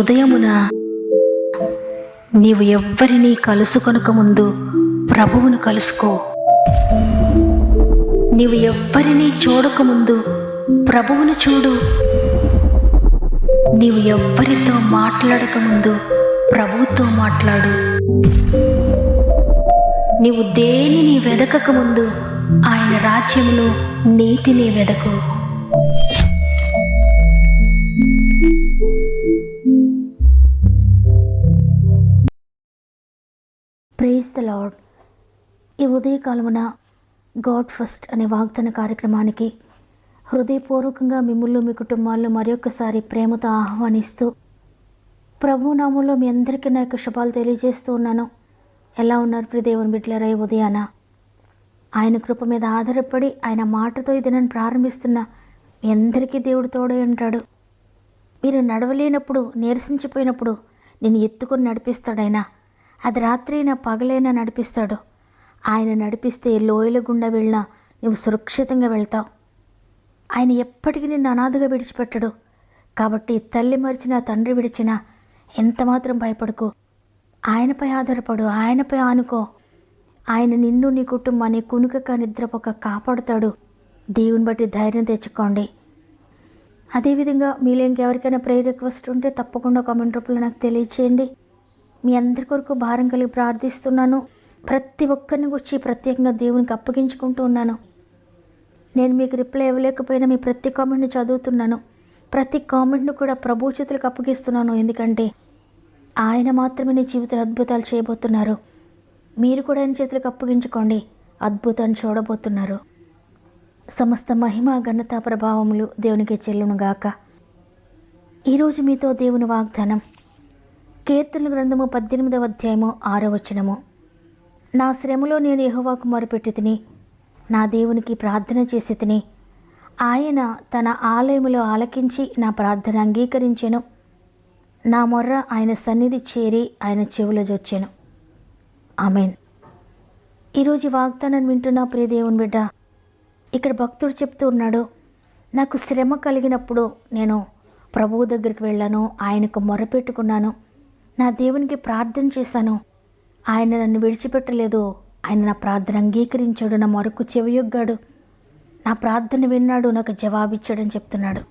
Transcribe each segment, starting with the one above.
ఉదయమున నీవు ఎవ్వరినీ కలుసుకొనక ముందు ప్రభువును కలుసుకో. నీవు ఎవ్వరినీ చూడకముందు ప్రభువును చూడు. నీవు ఎవ్వరితో మాట్లాడకముందు ప్రభువుతో మాట్లాడు. నీవు దేనిని వెదకకముందు ఆయన రాజ్యమును నీతిని వెదకు. Praise the lord. ఈ ఉదయకాలమున గాడ్ ఫస్ట్ అనే వాగ్దాన కార్యక్రమానికి హృదయపూర్వకంగా మిమ్మల్ని మీ కుటుంబాలను మరొకసారి ప్రేమతో ఆహ్వానిస్తూ ప్రభు నామంలో మీ అందరికీ నా యొక్క శుభాలు తెలియజేస్తూ ఉన్నాను. ఎలా ఉన్నారు ప్రియ దేవుని బిడ్డలారా? ఈ ఉదయాన ఆయన కృప మీద ఆధారపడి ఆయన మాటతో ఈ దినాన్ని ప్రారంభిస్తున్న మీ అందరికీ దేవుడు తోడై ఉంటాడు. మీరు నడవలేనప్పుడు, నీరసించిపోయినప్పుడు నేను ఎత్తుకొని నడిపిస్తాడు ఆయన. అది రాత్రి అయినా పగలైనా నడిపిస్తాడు. ఆయన నడిపిస్తే లోయల గుండా వెళ్ళినా నువ్వు సురక్షితంగా వెళ్తావు. ఆయన ఎప్పటికీ నిన్ను అనాథగా విడిచిపెట్టడు. కాబట్టి తల్లి మరిచినా తండ్రి విడిచినా ఎంతమాత్రం భయపడకు. ఆయనపై ఆధారపడు, ఆయనపై ఆనుకో. ఆయన నిన్ను నీ కుటుంబాన్ని కునుకక నిద్రపోక కాపాడుతాడు. దేవుని బట్టి ధైర్యం తెచ్చుకోండి. అదేవిధంగా మీలో ఇంకెవరికైనా ప్రేయర్ రిక్వెస్ట్ ఉంటే తప్పకుండా కామెంట్ రూపంలో నాకు తెలియచేయండి. మీ అందరి కొరకు భారం కలిగి ప్రార్థిస్తున్నాను. ప్రతి ఒక్కరిని గురించి ప్రత్యేకంగా దేవునికి అప్పగించుకుంటూ ఉన్నాను. నేను మీకు రిప్లై ఇవ్వలేకపోయినా మీ ప్రతి కామెంట్ని చదువుతున్నాను. ప్రతి కామెంట్ను కూడా ప్రభు చేతులకు అప్పగిస్తున్నాను. ఎందుకంటే ఆయన మాత్రమే నీ జీవితంలో అద్భుతాలు చేయబోతున్నారు. మీరు కూడా ఆయన చేతులకు అప్పగించుకోండి. అద్భుతాన్ని చూడబోతున్నారు. సమస్త మహిమ ఘనత ప్రభావములు దేవునికి చెల్లునుగాక. ఈరోజు మీతో దేవుని వాగ్దానం కీర్తనల గ్రంథము 18వ అధ్యాయము 6వ వచనము. నా శ్రమలో నేను యెహోవాకు మొరపెట్టి తిని నా దేవునికి ప్రార్థన చేసి తిని ఆయన తన ఆలయములో ఆలకించి నా ప్రార్థన అంగీకరించెను. నా మొర్ర ఆయన సన్నిధి చేరి ఆయన చెవుల జొచ్చెను. ఆమెన్. ఈరోజు వాగ్దానాన్ని వింటున్న ప్రియ దేవుని బిడ్డ, ఇక్కడ భక్తుడు చెప్తూ ఉన్నాడు, నాకు శ్రమ కలిగినప్పుడు నేను ప్రభువు దగ్గరికి వెళ్ళాను, ఆయనకు మొరపెట్టుకున్నాను, నా దేవునికి ప్రార్థన చేశాను, ఆయన నన్ను విడిచిపెట్టలేదు, ఆయన నా ప్రార్థన అంగీకరించాడు, నా మొరకు చెవియొగ్గాడు, నా ప్రార్థన విన్నాడు, నాకు జవాబిచ్చాడని చెప్తున్నాడు.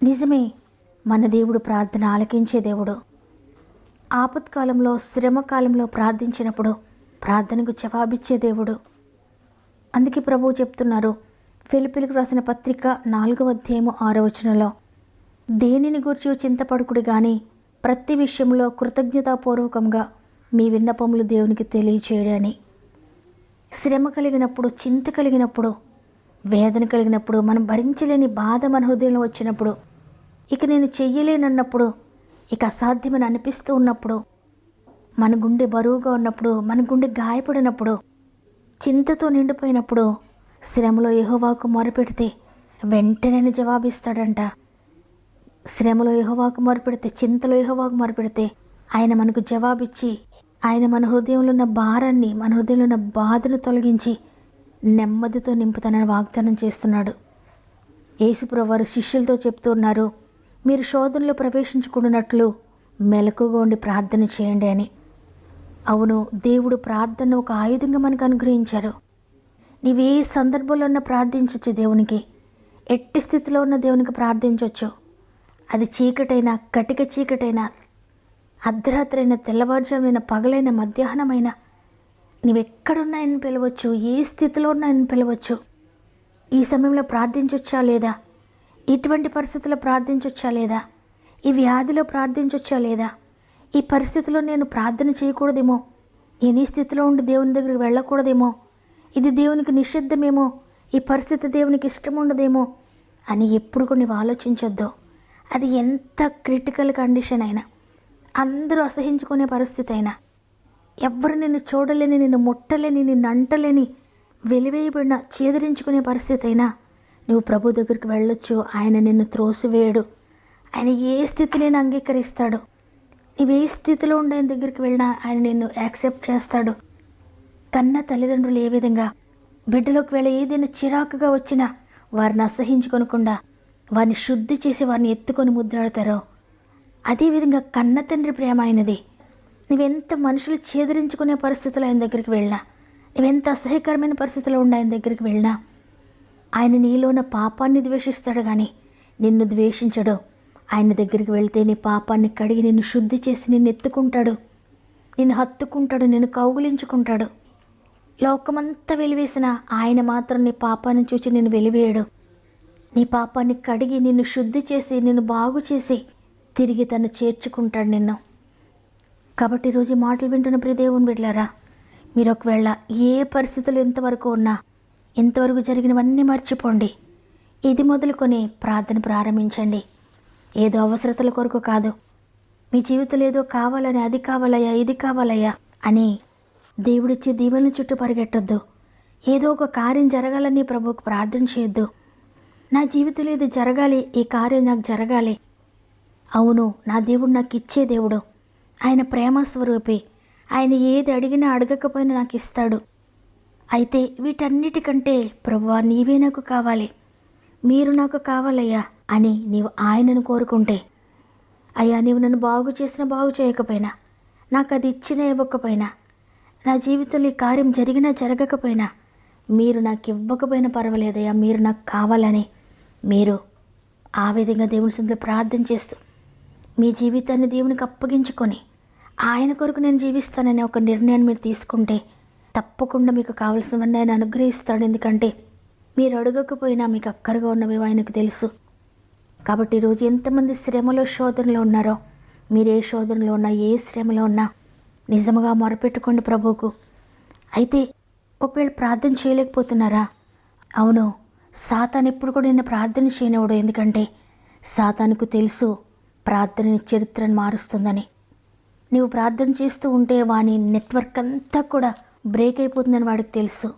నిజమే, మన దేవుడు ప్రార్థన ఆలకించే దేవుడు. ఆపత్కాలంలో, శ్రమకాలంలో ప్రార్థించినప్పుడు ప్రార్థనకు జవాబిచ్చే దేవుడు. అందుకే ప్రభువు చెప్తున్నారు ఫిలిప్పీలకు రాసిన పత్రిక 4వ అధ్యాయము 6వ వచనంలో, దేనిని గురించి చింతపడుకుడు కానీ ప్రతి విషయంలో కృతజ్ఞతాపూర్వకంగా మీ విన్నపములు దేవునికి తెలియచేయడని. శ్రమ కలిగినప్పుడు, చింత కలిగినప్పుడు, వేదన కలిగినప్పుడు, మనం భరించలేని బాధ మన హృదయంలో వచ్చినప్పుడు, ఇక నేను చెయ్యలేనన్నప్పుడు, ఇక అసాధ్యమని అనిపిస్తూ ఉన్నప్పుడు, మన గుండె బరువుగా ఉన్నప్పుడు, మన గుండె గాయపడినప్పుడు, చింతతో నిండిపోయినప్పుడు శ్రమలో యెహోవాకు మొరపెడితే వెంటనే జవాబిస్తాడంట. శ్రమలో యెహోవాకు మొరపెడితే, చింతలో యెహోవాకు మొరపెడితే ఆయన మనకు జవాబిచ్చి ఆయన మన హృదయంలో ఉన్న భారాన్ని, మన హృదయంలో ఉన్న బాధను తొలగించి నెమ్మదితో నింపుతానని వాగ్దానం చేస్తున్నాడు. యేసుప్రభువు వారు శిష్యులతో చెప్తూ ఉన్నారు, మీరు శోధనలో ప్రవేశించుకున్నట్లు మెలకుగా ఉండి ప్రార్థన చేయండి అని. అవును, దేవుడు ప్రార్థన ఒక ఆయుధంగా మనకు అనుగ్రహించారు. నీవే సందర్భంలో ఉన్న ప్రార్థించవచ్చు దేవునికి. ఎట్టి స్థితిలో ఉన్న దేవునికి ప్రార్థించవచ్చు. అది చీకటైనా, కటిక చీకటైనా, అర్ధరాత్రైనా, తెల్లవారుజామునైనా, పగలైన, మధ్యాహ్నమైనా, నీవెక్కడున్నా ఆయన పిలవచ్చు, ఏ స్థితిలో ఉన్నా ఆయన పిలవచ్చు. ఈ సమయంలో ప్రార్థించవచ్చా లేదా? ఇటువంటి పరిస్థితుల్లో ప్రార్థించవచ్చా లేదా? ఈ వ్యాధిలో ప్రార్థించవచ్చా లేదా? ఈ పరిస్థితిలో నేను ప్రార్థన చేయకూడదేమో, నేను ఈ స్థితిలో ఉండి దేవుని దగ్గరికి వెళ్ళకూడదేమో, ఇది దేవునికి నిషిద్ధమేమో, ఈ పరిస్థితి దేవునికి ఇష్టం ఉండదేమో అని ఎప్పుడు కూడా నీవు ఆలోచించొద్దు. అది ఎంత క్రిటికల్ కండిషన్ అయినా, అందరూ అసహించుకునే పరిస్థితి అయినా, ఎవ్వరు నిన్ను చూడలేని, నిన్ను ముట్టలేని, నిన్ను అంటలేని, వెలివేయబడిన, చేదరించుకునే పరిస్థితి అయినా నువ్వు ప్రభు దగ్గరికి వెళ్ళొచ్చు. ఆయన నిన్ను త్రోసివేయడు. ఆయన ఏ స్థితిని అంగీకరిస్తాడు. నీవు ఏ స్థితిలో ఉండే ఆయన దగ్గరికి వెళ్ళినా ఆయన నిన్ను యాక్సెప్ట్ చేస్తాడు. కన్న తల్లిదండ్రులు ఏ విధంగా బిడ్డలోకి వెళ్ళి ఏదైనా చిరాకుగా వచ్చినా వారిని అసహించుకొనకుండా వారిని శుద్ధి చేసి వారిని ఎత్తుకొని ముద్దాడతారో అదేవిధంగా కన్న తండ్రి ప్రేమ ఆయనది. నువ్వెంత మనుషులు ఛేదరించుకునే పరిస్థితులు ఆయన దగ్గరికి వెళ్ళినా, నువ్వెంత అసహ్యకరమైన పరిస్థితిలో ఉండి ఆయన దగ్గరికి వెళ్ళినా, ఆయన నీలో ఉన్న పాపాన్ని ద్వేషిస్తాడు కానీ నిన్ను ద్వేషించడు. ఆయన దగ్గరికి వెళ్తే నీ పాపాన్ని కడిగి నిన్ను శుద్ధి చేసి నిన్ను ఎత్తుకుంటాడు, నిన్ను హత్తుకుంటాడు, నిన్ను కౌగులించుకుంటాడు. లోకమంతా వెలివేసిన ఆయన మాత్రం నీ పాపాన్ని చూసి నిన్ను వెలివేయడు. నీ పాపాన్ని కడిగి నిన్ను శుద్ధి చేసి నిన్ను బాగు చేసి తిరిగి తను చేర్చుకుంటాడు నిన్ను. కాబట్టి ఈరోజు ఈ మాటలు వింటున్న ప్రియ దేవుని బిడ్డలారా, మీరు ఒకవేళ ఏ పరిస్థితులు ఎంతవరకు ఉన్నా, ఇంతవరకు జరిగినవన్నీ మర్చిపోండి. ఇది మొదలుకొని ప్రార్థన ప్రారంభించండి. ఏదో అవసరతల కొరకు కాదు, మీ జీవితంలో ఏదో కావాలని, అది కావాలయ్యా, ఇది కావాలయ్యా అని దేవుడిచ్చే దీవెనల చుట్టూ పరిగెట్టొద్దు. ఏదో ఒక కార్యం జరగాలని ప్రభువుకు ప్రార్థన చేయొద్దు. నా జీవితంలో ఇది జరగాలి, ఈ కార్యం నాకు జరగాలి. అవును, నా దేవుడు నాకు ఇచ్చే దేవుడు, ఆయన ప్రేమ స్వరూపి, ఆయన ఏది అడిగినా అడగకపోయినా నాకు ఇస్తాడు. అయితే వీటన్నిటికంటే ప్రభువా నీవే నాకు కావాలి, మీరు నాకు కావాలయ్యా అని నీవు ఆయనను కోరుకుంటే, అయ్యా నీవు నన్ను బాగు చేసినా బాగు చేయకపోయినా, నాకు అది ఇచ్చినా ఇవ్వకపోయినా, నా జీవితంలో ఈ కార్యం జరిగినా జరగకపోయినా, మీరు నాకు ఇవ్వకపోయినా పర్వాలేదయ్యా, మీరు నాకు కావాలని మీరు ఆ విధంగా దేవుని సన్నిధిలో ప్రార్థన చేస్తూ మీ జీవితాన్ని దేవునికి అప్పగించుకొని ఆయన కొరకు నేను జీవిస్తాననే ఒక నిర్ణయాన్ని మీరు తీసుకుంటే తప్పకుండా మీకు కావలసినవన్నీ ఆయన అనుగ్రహిస్తాడు. ఎందుకంటే మీరు అడగకపోయినా మీకు అక్కరగా ఉన్నవి ఆయనకు తెలుసు. కాబట్టి ఈరోజు ఎంతమంది శ్రమలో శోధనలో ఉన్నారో, మీరు ఏ శోధనలో ఉన్నా, ఏ శ్రమలో ఉన్నా నిజముగా మొరపెట్టుకోండి ప్రభువుకు. అయితే ఒకవేళ ప్రార్థన చేయలేకపోతున్నారా? అవును, సాతాను ఎప్పుడు కూడా నిన్ను ప్రార్థన చేయనివాడు. ఎందుకంటే సాతానుకు తెలుసు ప్రార్థన చరిత్రను మారుస్తుందని. నీవు ప్రార్థన చేస్తూ ఉంటే వాని నెట్వర్క్ అంతా కూడా బ్రేక్ అయిపోతుందని వాడికి తెలుసు.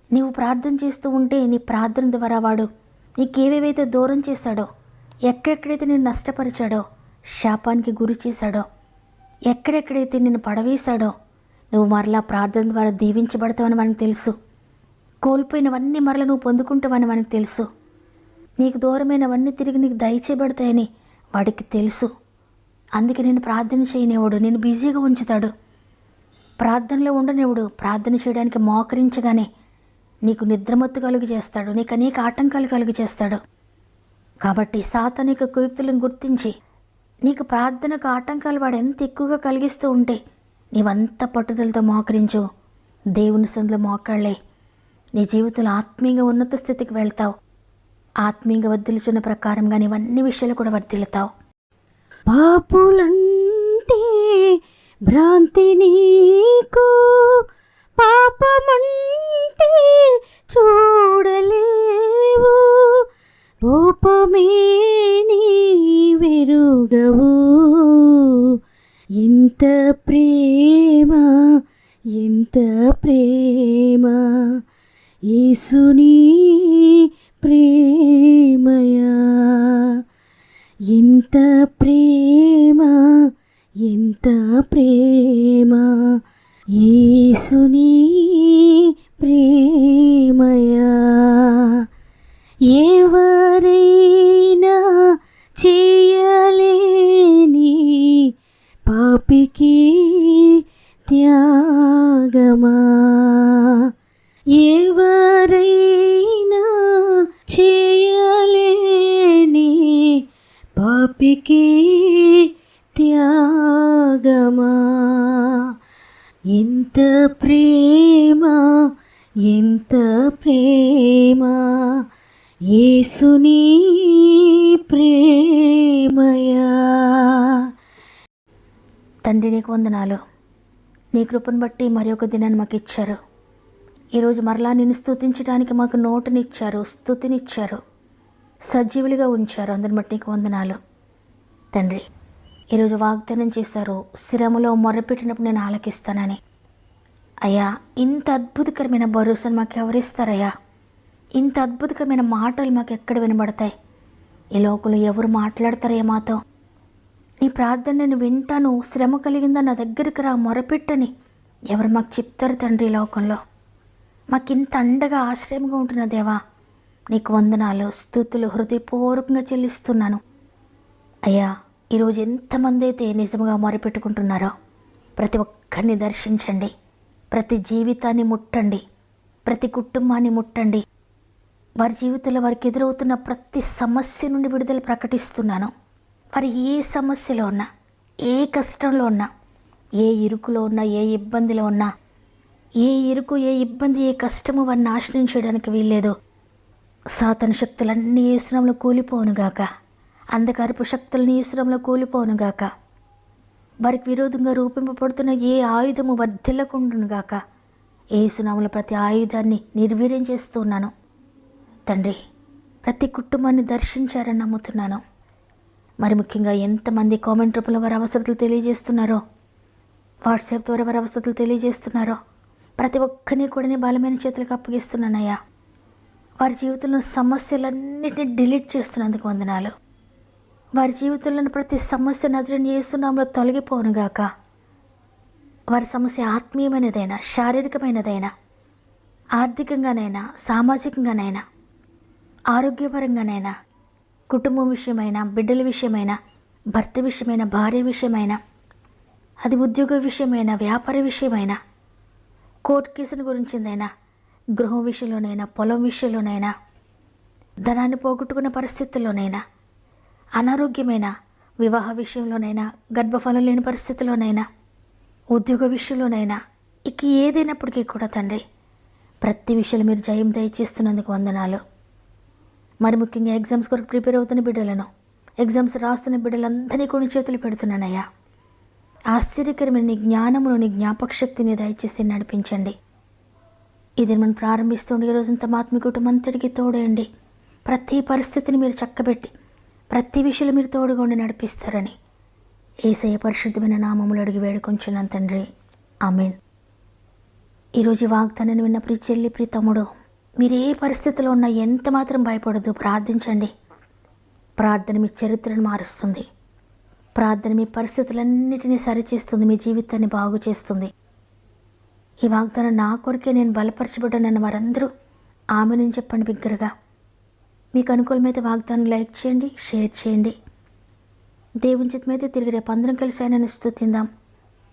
నీవు ప్రార్థన చేస్తూ ఉంటే నీ ప్రార్థన ద్వారా వాడు నీకేవేవైతే దూరం చేశాడో, ఎక్కడెక్కడైతే నిన్ను నష్టపరిచాడో, శాపానికి గురి చేశాడో, ఎక్కడెక్కడైతే నిన్ను పడవేశాడో, నువ్వు మరలా ప్రార్థన ద్వారా దీవించబడతావని మనకు తెలుసు. కోల్పోయినవన్నీ మరలా నువ్వు పొందుకుంటావని మనకు తెలుసు. నీకు దూరమైనవన్నీ తిరిగి నీకు దయచేయబడతాయని వాడికి తెలుసు. అందుకే నేను ప్రార్థన చేయనివాడు, నేను బిజీగా ఉంచుతాడు, ప్రార్థనలో ఉండనివాడు. ప్రార్థన చేయడానికి మోకరించగానే నీకు నిద్రమత్తు కలుగు చేస్తాడు, నీకు అనేక ఆటంకాలు కలుగు చేస్తాడు. కాబట్టి సాతాను యొక్క కుయుక్తులను గుర్తించి నీకు ప్రార్థనకు ఆటంకాలు వాడు ఎంత ఎక్కువగా కలిగిస్తూ ఉంటే నీవంత పట్టుదలతో మోకరించు. దేవుని సన్నిధిలో మోకాళ్ళే నీ జీవితంలో ఆత్మీయంగా ఉన్నత స్థితికి వెళ్తావు. ఆత్మీయంగా వర్ధిల్చున్న ప్రకారంగా నీవన్నీ విషయాలు కూడా వర్ధిల్లుతావు. పాపులంటే భ్రాంతి నీకు, పాపమంటే చూడలేవు, కోపమే నీ వెరుగవు. ఎంత ప్రేమ, ఎంత ప్రేమ, యేసుని ప్రేమయా. ఎంత ప్రేమ, ఎంత ప్రేమ, యేసుని ప్రేమయా. ఎవరైనా చేయలేని పాపికి త్యాగమా, ఎవరైనా చేయలేని పాపికి త్యాగమా. ఎంత ప్రేమ, ఎంత ప్రేమ, యేసుని ప్రేమయా. తండ్రి నీకు వందనాలు. నీ కృపను బట్టి మరి ఒక దినాన్ని మాకు ఇచ్చారు. ఈరోజు మరలా నిన్ను స్తుతించడానికి మాకు నోటునిచ్చారు, స్తుతినిచ్చారు, సజీవులుగా ఉంచారు. అందరిని బట్టి నీకు వందనాలు తండ్రి. ఈరోజు వాగ్దానం చేశారు, శ్రమలో మొర్రపెట్టినప్పుడు నేను ఆలకిస్తానని. అయ్యా, ఇంత అద్భుతకరమైన భరోసాను మాకు ఎవరిస్తారయ్యా? ఇంత అద్భుతకరమైన మాటలు మాకు ఎక్కడ వినబడతాయి? ఈ లోకంలో ఎవరు మాట్లాడతారయ్యా మాతో? నీ ప్రార్థన నేను వింటాను, శ్రమ కలిగిందా నా దగ్గరికి రా, మొరపెట్టని ఎవరు మాకు చెప్తారు తండ్రి? ఈ లోకంలో మాకింత అండగా ఆశ్రయంగా ఉంటున్న దేవా నీకు వందనాలు, స్తుతులు హృదయపూర్వకంగా చెల్లిస్తున్నాను. అయ్యా, ఈరోజు ఎంతమంది అయితే నిజంగా మొరపెట్టుకుంటున్నారో ప్రతి ఒక్కరిని దర్శించండి, ప్రతి జీవితాన్ని ముట్టండి, ప్రతి కుటుంబాన్ని ముట్టండి. వారి జీవితంలో వారికి ఎదురవుతున్న ప్రతి సమస్య నుండి విడుదల ప్రకటిస్తున్నాను. వారు ఏ సమస్యలో ఉన్నా, ఏ కష్టంలో ఉన్నా, ఏ ఇరుకులో ఉన్నా, ఏ ఇబ్బందిలో ఉన్నా, ఏ ఇరుకు, ఏ ఇబ్బంది, ఏ కష్టము వారిని నాశనం చేయడానికి వీల్లేదు. సాతాను శక్తులన్నీ యేసునామములో కూలిపోవునుగాక. అంధకారపు శక్తులని యేసునామములో కూలిపోవునుగాక. వారికి విరోధంగా రూపింపబడుతున్న ఏ ఆయుధము వర్ధిల్లకుండునుగాక. యేసునామములో ప్రతి ఆయుధాన్ని నిర్వీర్యం చేస్తున్నాను. తండ్రి, ప్రతి కుటుంబాన్ని దర్శించారని నమ్ముతున్నాను. మరి ముఖ్యంగా ఎంతమంది కామెంట్ రూపంలో వారి అవసరతలు తెలియజేస్తున్నారో, వాట్సాప్ ద్వారా వారి అవసరతలు తెలియజేస్తున్నారో ప్రతి ఒక్కరిని కూడా నేను బలమైన చేతులకు అప్పగిస్తున్నానయ్యా. వారి జీవితంలో సమస్యలన్నిటిని డిలీట్ చేస్తున్నందుకు వందనాలు. వారి జీవితంలోని ప్రతి సమస్య నజరేయుడైన యేసు నామములో తొలగిపోనుగాక. వారి సమస్య ఆత్మీయమైనదైనా, శారీరకమైనదైనా, ఆర్థికంగానైనా, సామాజికంగానైనా, ఆరోగ్యపరంగానైనా, కుటుంబం విషయమైనా, బిడ్డల విషయమైనా, భర్త విషయమైనా, భార్య విషయమైనా, అది ఉద్యోగ విషయమైనా, వ్యాపార విషయమైనా, కోర్టు కేసుల గురించిందైనా, గృహం విషయంలోనైనా, పొలం విషయంలోనైనా, ధనాన్ని పోగొట్టుకున్న పరిస్థితుల్లోనైనా, అనారోగ్యమైన వివాహ విషయంలోనైనా, గర్భఫలం లేని పరిస్థితుల్లోనైనా, ఉద్యోగ విషయంలోనైనా, ఇక ఏదైనప్పటికీ కూడా తండ్రి, ప్రతి విషయంలో మీరు జయం దయచేస్తున్నందుకు వందనాలు. మరి ముఖ్యంగా ఎగ్జామ్స్ కొరకు ప్రిపేర్ అవుతున్న బిడ్డలను, ఎగ్జామ్స్ రాస్తున్న బిడ్డలందరినీ కొన్ని చేతులు పెడుతున్నానయ్యా. ఆశ్చర్యకరమైన నీ జ్ఞానమును, నీ జ్ఞాపక శక్తిని దయచేసి నడిపించండి. ఇది మనం ప్రారంభిస్తుండే రోజంతా ఆత్మీయ కుటుంబం అంతటికి తోడేయండి. ప్రతి పరిస్థితిని మీరు చక్కబెట్టి ప్రతి విషయంలో మీరు తోడుగా ఉండి నడిపిస్తారని యేసయ్య పరిశుద్ధమైన నామములో అడిగి వేడుకొంచున్నాను తండ్రి, ఆమేన్. ఈరోజు వాగ్దానాన్ని విన్న ప్రియ చెల్లి, ప్రియ తమ్ముడు, మీరు ఏ పరిస్థితిలో ఉన్నా ఎంత మాత్రం భయపడద్దు. ప్రార్థించండి. ప్రార్థన మీ చరిత్రను మారుస్తుంది. ప్రార్థన మీ పరిస్థితులన్నిటినీ సరిచేస్తుంది, మీ జీవితాన్ని బాగు చేస్తుంది. ఈ వాగ్దానం నా కొరకే నేను బలపరచబడ్డానన్న వారందరూ ఆమెను చెప్పండి బిగ్గరగా. మీకు అనుకూలమైతే వాగ్దానం లైక్ చేయండి, షేర్ చేయండి. దేవుని చిత్తమైతే తిరిగి రేపు అందరం కలిసి ఆయనను స్తుతిందాం.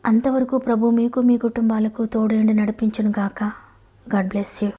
అంతవరకు ప్రభు మీకు, మీ కుటుంబాలకు తోడేండి నడిపించును గాక. God bless you.